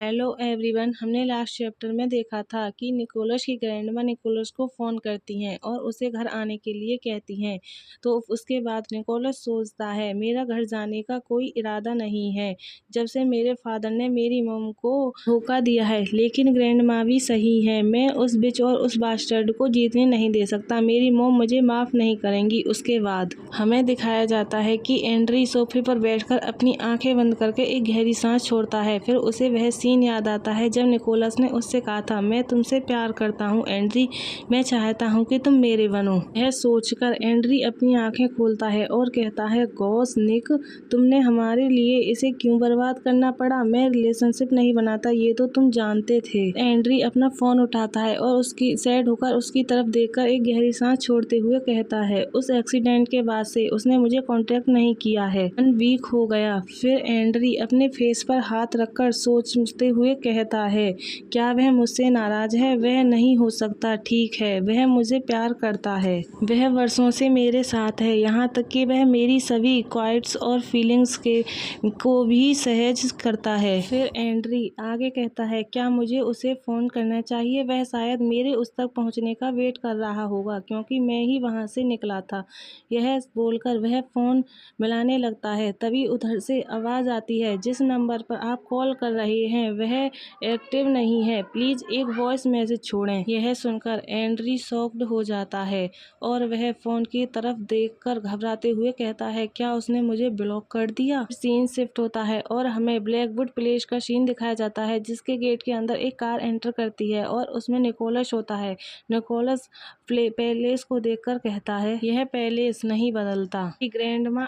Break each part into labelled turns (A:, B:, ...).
A: Hello everyone. हमने last chapter में देखा था कि निकोलस की ग्रैंडमा निकोलस को फ़ोन करती हैं और उसे घर आने के लिए कहती हैं। तो उसके बाद निकोलस सोचता है मेरा घर जाने का कोई इरादा नहीं है, जब से मेरे फादर ने मेरी मॉम को धोखा दिया है। लेकिन ग्रैंडमा भी सही है, मैं उस बिच और उस बास्टर्ड को जीतने नहीं दे सकता। मेरी मॉम मुझे माफ़ नहीं करेंगी। उसके बाद हमें दिखाया जाता है कि एंड्री सोफे पर बैठकर अपनी आंखें बंद करके एक गहरी सांस छोड़ता है। फिर उसे वह सीन याद आता है जब निकोलस ने उससे कहा था, मैं तुमसे प्यार करता हूँ एंड्री, मैं चाहता हूँ कि तुम मेरे बनो। यह सोचकर एंड्री अपनी आंखें खोलता है और कहता है, गॉस निक, तुमने हमारे लिए इसे क्यों बर्बाद करना पड़ा? मैं रिलेशनशिप नहीं बनाता, ये तो तुम जानते थे। एंड्री अपना फोन उठाता है और उसकी सैड होकर उसकी तरफ देखकर एक गहरी सांस छोड़ते हुए कहता है, उस एक्सीडेंट के बाद से उसने मुझे कॉन्टेक्ट नहीं किया है, मन वीक हो गया। फिर एंड्री अपने फेस पर हाथ रखकर सोचते हुए कहता है, क्या वह मुझसे नाराज है? वह नहीं हो सकता। ठीक है, वह मुझे प्यार करता है, वह वर्षों से मेरे साथ है, यहाँ तक कि वह मेरी सभी क्वाइट्स और फीलिंग्स को भी सहज करता है। फिर एंड्री आगे कहता है, क्या मुझे उसे फ़ोन करना चाहिए? वह शायद मेरे उस तक पहुँचने का वेट कर रहा होगा, क्योंकि मैं ही वहाँ से निकला था। यह बोलकर वह फ़ोन मिलाने लगता है। तभी उधर से आवाज़ आती है, जिस नंबर पर आप कॉल कर रहे हैं वह एक्टिव नहीं है, प्लीज़ एक वॉइस मैसेज छोड़ें। यह सुनकर एंड्री शॉक्ड हो जाता है और वह फ़ोन की तरफ देखकर घबराते हुए कहता है, क्या उसने मुझे ब्लॉक कर दिया? सीन शिफ्ट होता है और हमें ब्लैकवुड प्लेस का सीन दिखाया जाता है, जिसके गेट के अंदर एक कार एंटर करती है और उसमें निकोलस होता है। निकोलस पैलेस को देखकर कहता है, यह पैलेस नहीं बदलता। ग्रैंडमा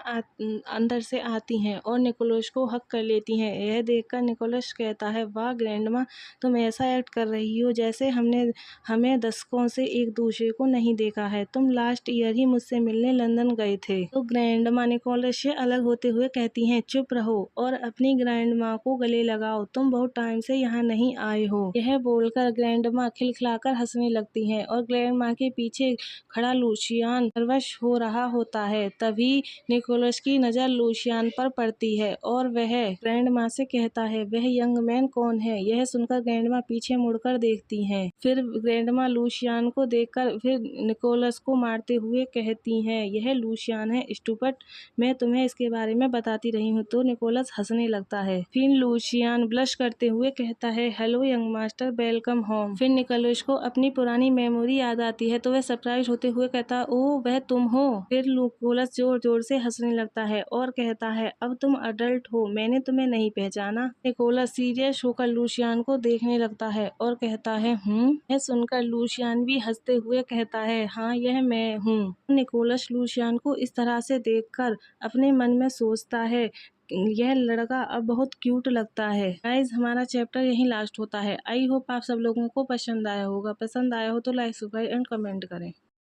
A: अंदर से आती हैं और निकोलस को हक कर लेती हैं। यह देखकर निकोलस कहता है, वाह ग्रैंडमा, तुम ऐसा एक्ट कर रही हो जैसे हमें दशकों से एक दूसरे को नहीं देखा है। तुम लास्ट ईयर ही मुझसे मिलने लंदन गए थे। तो ग्रैंडमा निकोलस से अलग होते हुए कहती हैं, चुप रहो और अपनी ग्रैंडमा को गले लगाओ, तुम बहुत टाइम से यहाँ नहीं आए हो। यह बोलकर ग्रैंडमा खिलखिलाकर हंसने लगती हैं और ग्रैंडमा के पीछे खड़ा लूसियान नर्वस हो रहा होता है। तभी निकोलस की नज़र लूसियान पर पड़ती है और वह ग्रैंडमा से कहता है, वह यंग मैन कौन है? यह सुनकर ग्रैंडमा पीछे मुड़कर देखती हैं। फिर ग्रैंडमा लूसियान को देखकर फिर निकोलस को मारते हुए कहती हैं, यह लूसियान है स्टूपिड, मैं तुम्हें इसके बारे में बताती रही हूँ। तो निकोलस हंसने लगता है। फिर लूसियान ब्लश करते हुए कहता है, hello young master, welcome home. फिर निकोलस को अपनी पुरानी मेमोरी याद आती है तो वह सरप्राइज होते हुए कहता, ओह वह तुम हो। फिर निकोलस जोर जोर से हंसने लगता है और कहता है, अब तुम अडल्ट हो, मैंने तुम्हें नहीं पहचाना। निकोलस सीरियस होकर लूसियान को देखने लगता है और कहता है, यह सुनकर लूसियान भी हंसते हुए कहता है, हाँ यह मैं हूँ। निकोलस लूसियान को इस तरह से देखकर अपने मन में सोचता है, यह लड़का अब बहुत क्यूट लगता है। गाइज, हमारा चैप्टर यहीं लास्ट होता है। आई होप आप सब लोगों को पसंद आया होगा। पसंद आया हो तो लाइक, सब्सक्राइब एंड कमेंट करें।